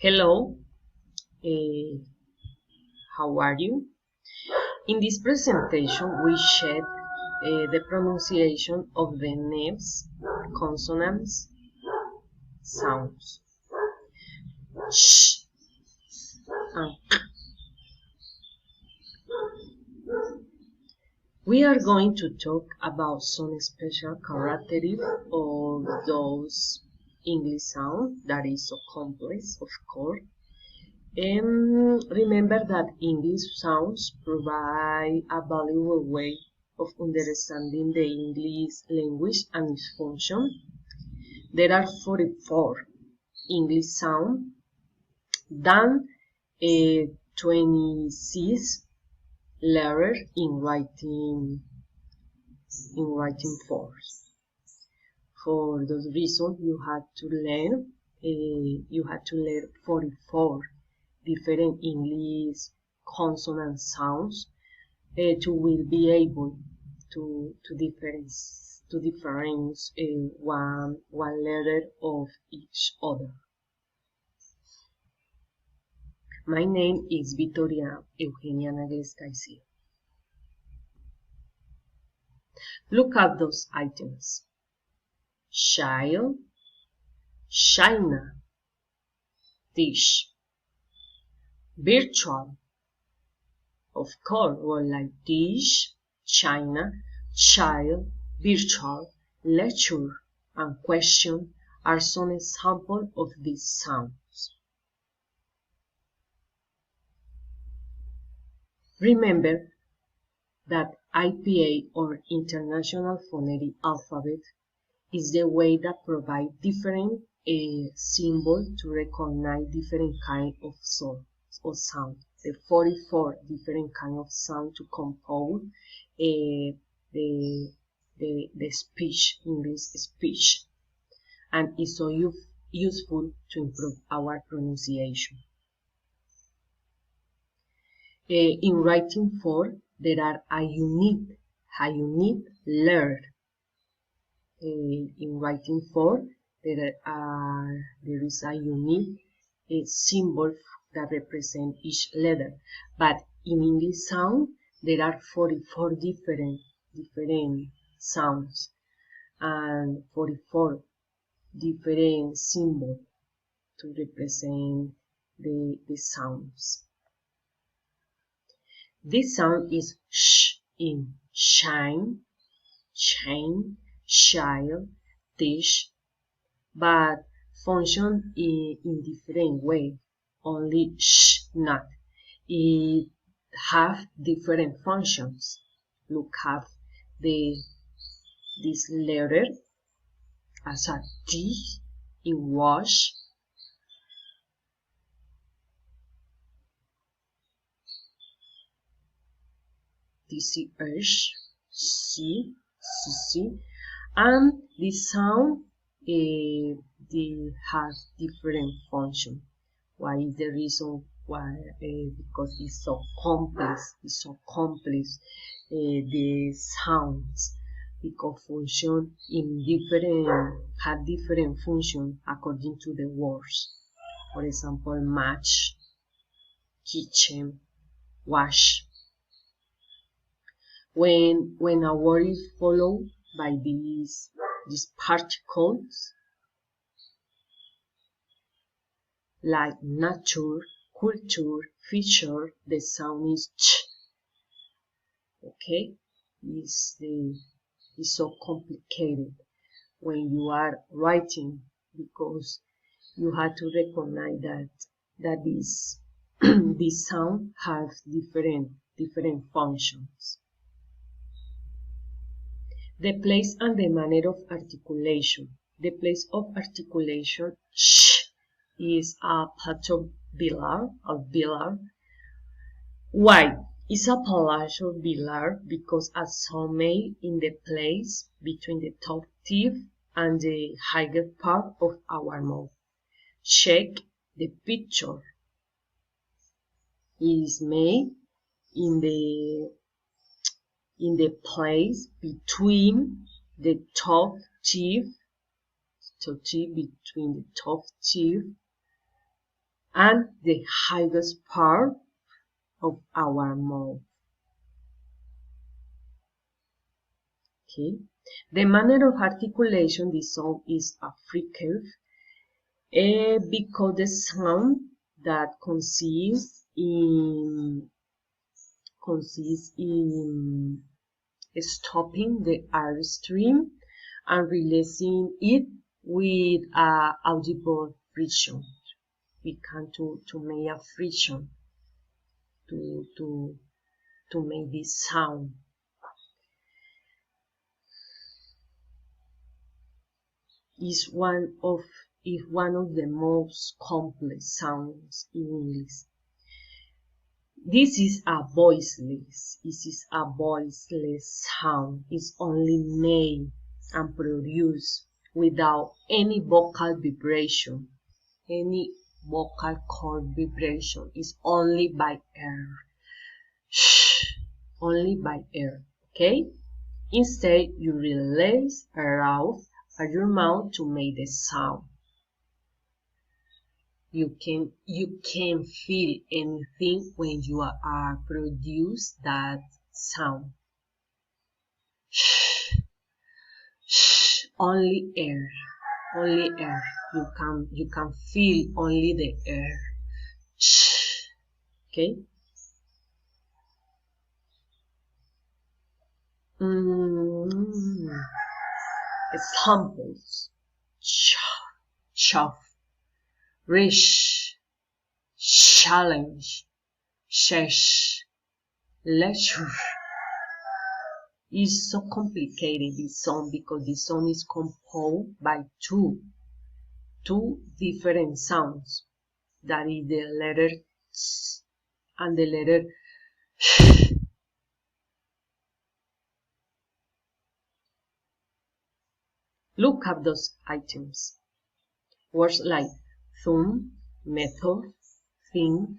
Hello, eh, how are you? In this presentation, we check the pronunciation of the names, consonants, sounds. Sh and k. We are going to talk about some special characteristics of those English sounds that is so complex, of course. And remember that English sounds provide a valuable way of understanding the English language and its function. There are 44 English sounds, than 26 letters in writing forms. For those reasons, you had to learn 44 different English consonant sounds to will be able to difference one letter of each other. My name is Victoria Eugenia Nagles Caicedo. Look at those items: child, china, dish, virtual. Of course, well, like dish, china, child, virtual, lecture, and question are some examples of these sounds. Remember that IPA, or International Phonetic Alphabet, is the way that provides different symbols to recognize different kinds of sound. The 44 different kinds of sound to compose the speech, English speech, and is so useful to improve our pronunciation. In writing form, there are a unique letter. In writing form, there is a unique symbol that represent each letter. But in English sound, there are 44 different sounds and 44 different symbols to represent the sounds. This sound is sh in shine, chain, child, dish, but function in different way. Only sh not. It have different functions. Look at this letter as a T in wash. This is C, and this sound they have different function. Why is the reason why? Because it's so complex. The sounds, because function have different function according to the words. For example, match, kitchen, wash. When a word is followed by these particles, like nature, culture, feature, the sound is ch. Okay, it's so complicated when you are writing, because you have to recognize that this this sound has different functions. The place and the manner of articulation. The place of articulation, sh, is a palatal Why? It's a palatal because a sound made in the place between the top teeth and the higher part of our mouth. Check the picture. It is made in the place between the top teeth, between the top teeth and the highest part of our mouth. Okay. The manner of articulation, this sound is a free curve because the sound that consists in stopping the air stream and releasing it with audible friction. We can to make a friction to make this sound. Is one of the most complex sounds in English. This is a voiceless. This is a voiceless sound. It's only made and produced without any vocal vibration. Any vocal cord vibration is only by air. Shh, only by air. Okay? Instead, you release air out of your mouth to make the sound. You can feel anything when you are produce that sound. Shh, shh, only air, only air. You can feel only the air. Shh. Okay. Examples: chuff, rich, challenge, shesh, lecture. It's so complicated, this song, because this song is composed by two different sounds. That is the letter ts and the letter sh. Look up those items. Words like thumb, method, think,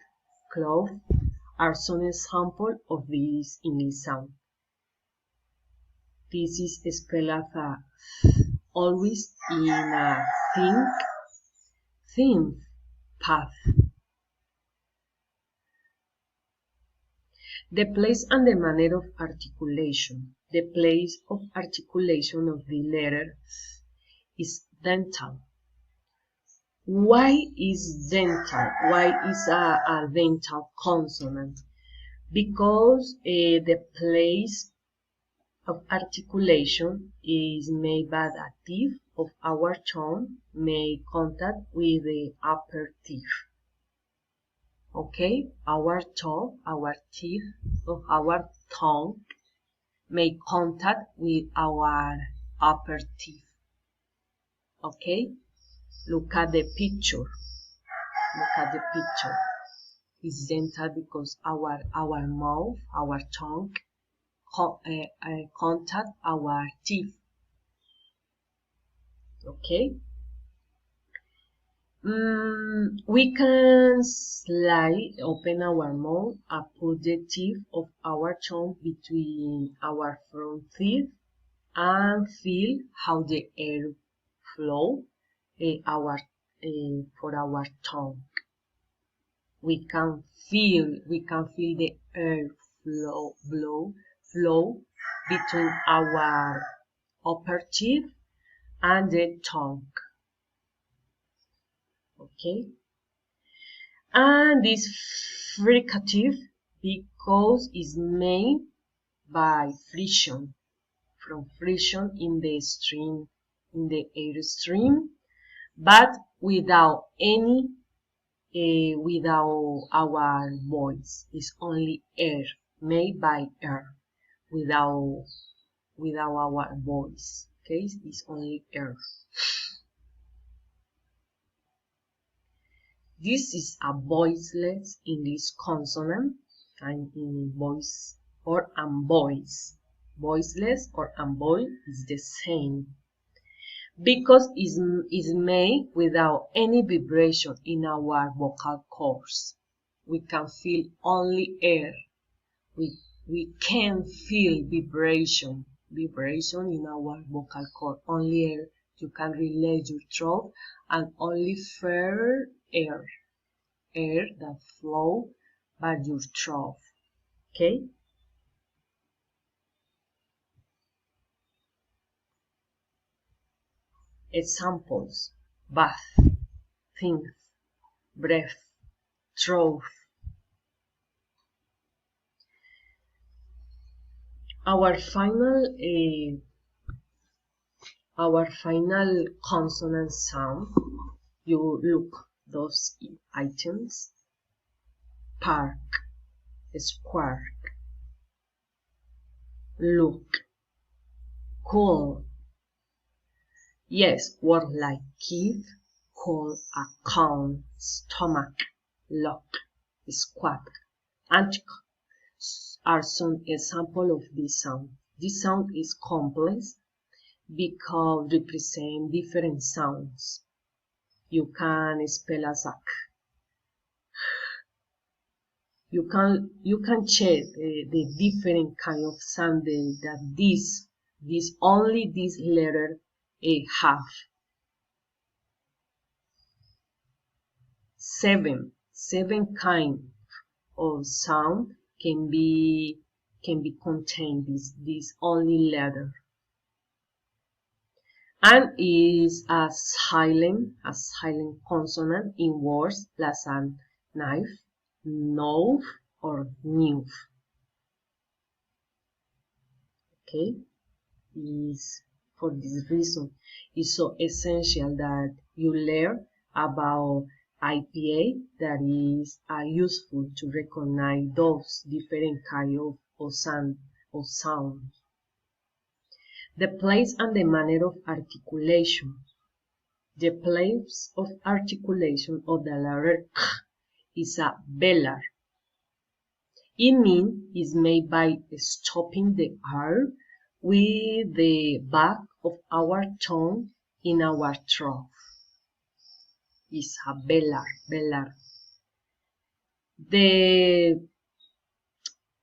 cloth are some examples of this English sound. This is spelled as a always in a think path. The place and the manner of articulation. The place of articulation of the letter is dental. Why is dental? Why is a dental consonant? Because the place of articulation is made by the teeth of our tongue make contact with the upper teeth. Okay, our teeth of our tongue make contact with our upper teeth. Okay, look at the picture. Look at the picture. It's dental because our mouth, our tongue contact our teeth. Okay. We can open our mouth and put the tip of our tongue between our front teeth and feel how the air flow for our tongue. We can feel the air flow between our upper teeth and the tongue. Okay, and this fricative because it's made by friction, from friction in the stream, in the air stream, but without without our voice. It's only air, made by air, without our voice. Okay, it's only air. This is a voiceless English consonant, and in voice or unvoiced. Voiceless or unvoiced is the same because it's made without any vibration in our vocal cords. We can feel only air. We can feel vibration in our vocal cord. Only air. You can relax your throat and only fair air. air that flow by your throat. Okay? Examples: bath, think, breath, throat. Our final consonant sound, you look those items: park, square, look, cool. Yes, words like kid, call, account, stomach, lock, squat, antic are some examples of this sound. This sound is complex because represent different sounds. You can spell as a you can check the different kind of sound that this only this letter have. Seven kind of sound can be contained this only letter, and is a silent consonant in words like a knife, knife, or knife. Okay, is for this reason it's so essential that you learn about IPA, that is useful to recognize those different kinds of sound. The place and the manner of articulation. The place of articulation of the letter K is a velar. It means is made by stopping the R with the back of our tongue in our throat. Is a velar.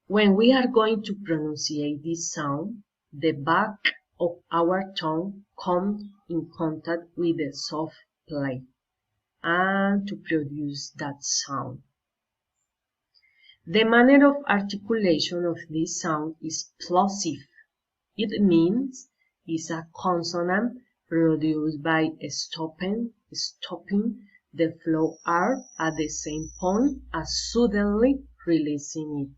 When we are going to pronunciate this sound, the back of our tongue comes in contact with the soft plate and to produce that sound. The manner of articulation of this sound is plosive. It means it's a consonant produced by stopping the flow R at the same point as suddenly releasing it.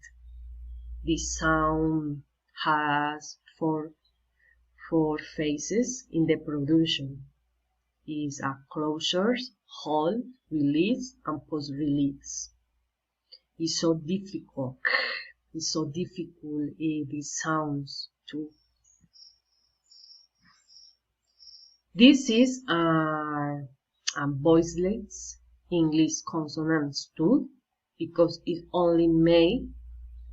This sound has four phases in the production. It is a closure, hold, release, and post-release. It's so difficult. These sounds too. This is a voiceless English consonants too, because it's only made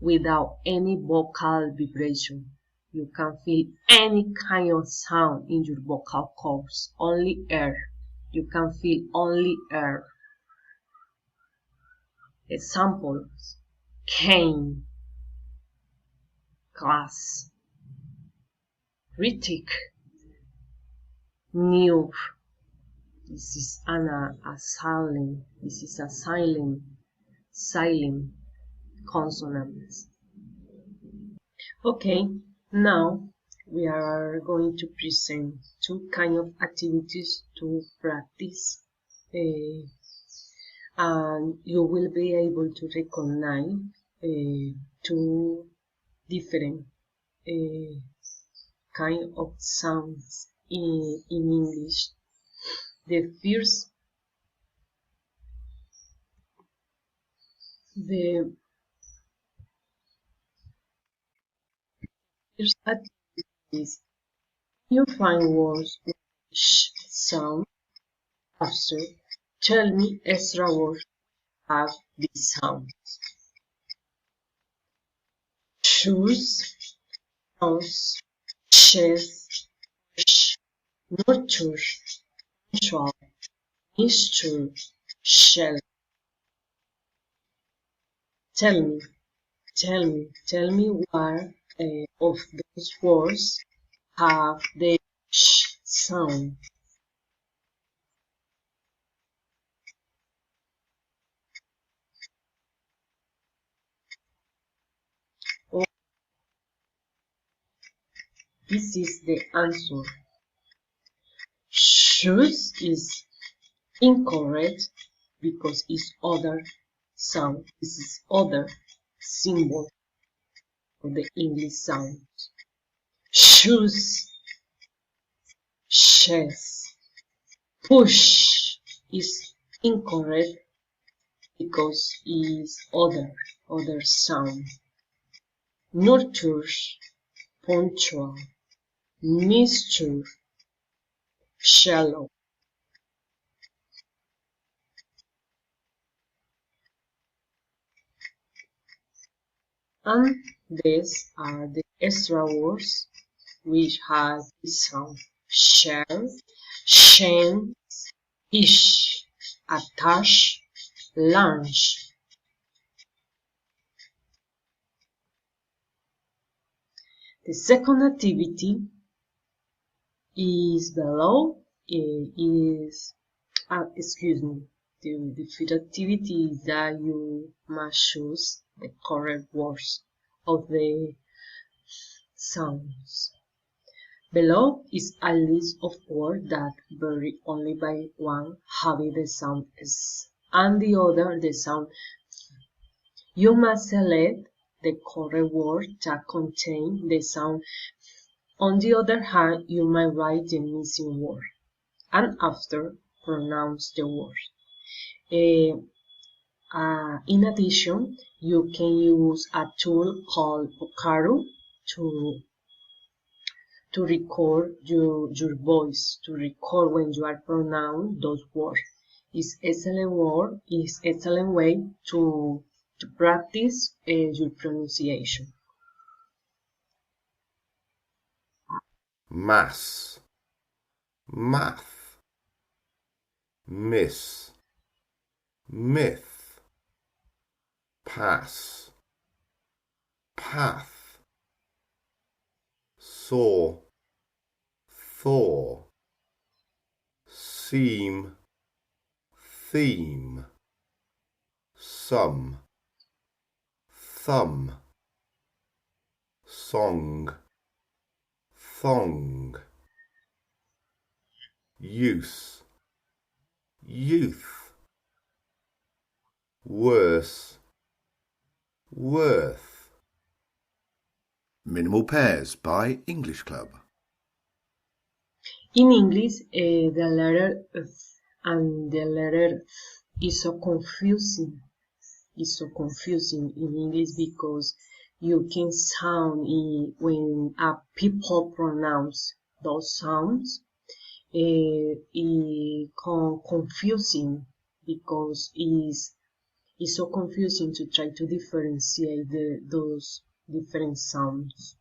without any vocal vibration. You can feel any kind of sound in your vocal cords, only air. You can feel only air. Examples: cane, glass, critic, new. This is a silent. This is a silent consonant. Okay, now we are going to present two kind of activities to practice, and you will be able to recognize two different kind of sounds in English. The first activity is you find words with sh sound. After, tell me extra words have this sound. Choose, house, chest, nurture, mutual, mixture, shell. Tell me what of those words have the sh sound. This is the answer. Shoes is incorrect because it's other sound. This is other symbol for the English sound. Shoes, chess. Push is incorrect because it's other sound. Nurture, punctual. Mixture, shallow. And these are the extra words which have this sound: share, shame, ish, attach, lunch. The second activity is below. Excuse me. The fifth activity is that you must choose the correct words of the sounds. Below is a list of words that vary only by one having the sound S and the other the sound. You must select the correct word that contains the sound. On the other hand, you might write the missing word and after pronounce the word. In addition, you can use a tool called Vocaru to record your voice, to record when you are pronouncing those words. It's excellent way to practice your pronunciation. Mass, math, miss, myth, pass, path, saw, thaw, seam, theme, sum, thumb, song, thong, use, youth, worse, worth. Minimal Pairs by English Club. In English, the letter F and the letter F is so confusing. It's so confusing in English because you can sound when people pronounce those sounds. It confusing because it's so confusing to try to differentiate those different sounds.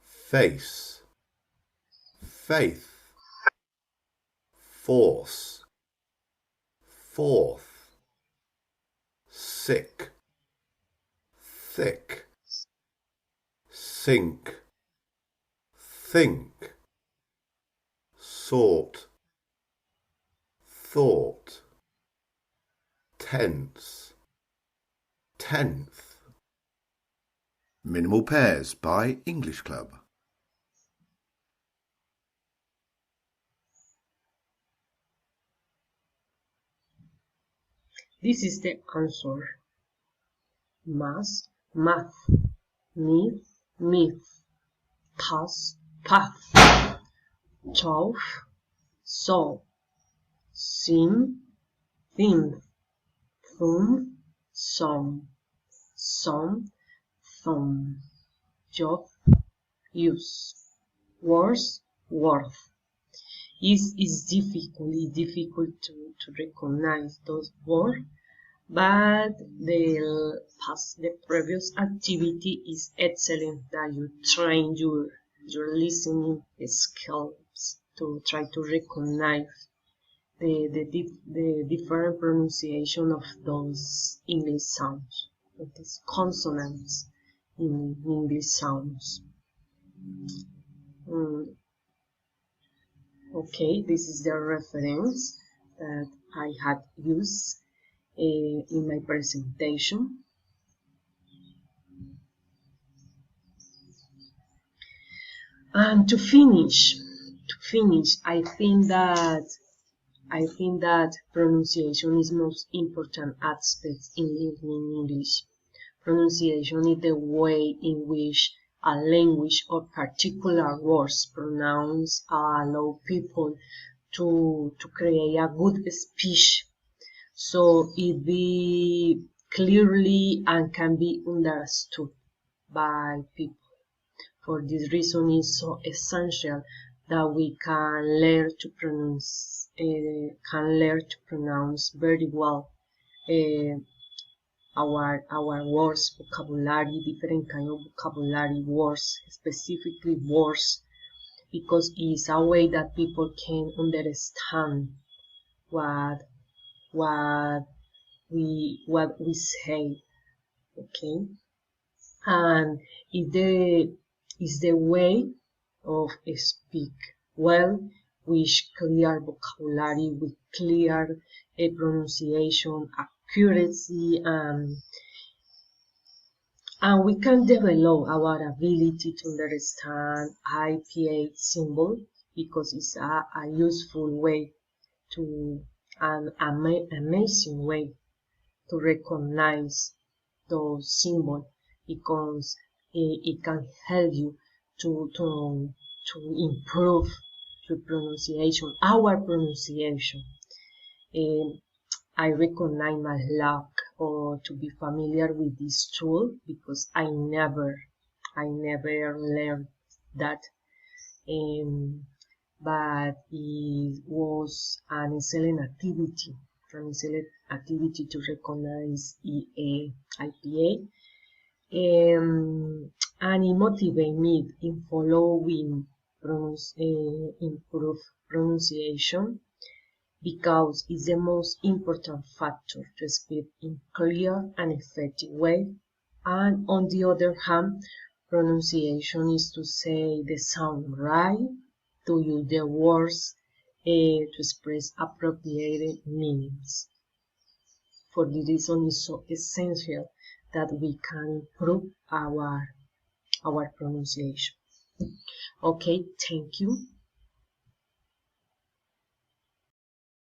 Face, faith, force, fourth, sick, thick, sink, think, sort, thought, tense, tenth. Minimal Pairs by English Club. This is the answer. Mass, math, myth, myth, pass, path, chauf, saw, sim, theme, thumb, some, thumb, job, use, worse, worth. It's difficult to recognize those words, but the previous activity is excellent that you train your listening skills to try to recognize the different pronunciation of those English sounds, of these consonants in English sounds. Okay, this is the reference that I had used in my presentation. And to finish, I think that pronunciation is most important aspect in learning English. Pronunciation is the way in which a language or particular words pronounced allow people to create a good speech, so it be clearly and can be understood by people. For this reason, it's so essential that we can learn to pronounce very well our words, vocabulary, different kind of vocabulary words, specifically words, because it's a way that people can understand what we say, okay? And is the way of speak well, with clear vocabulary, with clear pronunciation, accuracy, and we can develop our ability to understand IPA symbol, because it's a useful way to an amazing way to recognize those symbols, because it can help you to improve your pronunciation, our pronunciation. I recognize my lack or to be familiar with this tool, because I never learned that. But it was an excellent activity to recognize IPA, and it motivated me in following improve pronunciation, because it's the most important factor to speak in clear and effective way. And on the other hand, pronunciation is to say the sound right, to use the words to express appropriate meanings. For this reason, it's so essential that we can improve our pronunciation. Okay, thank you.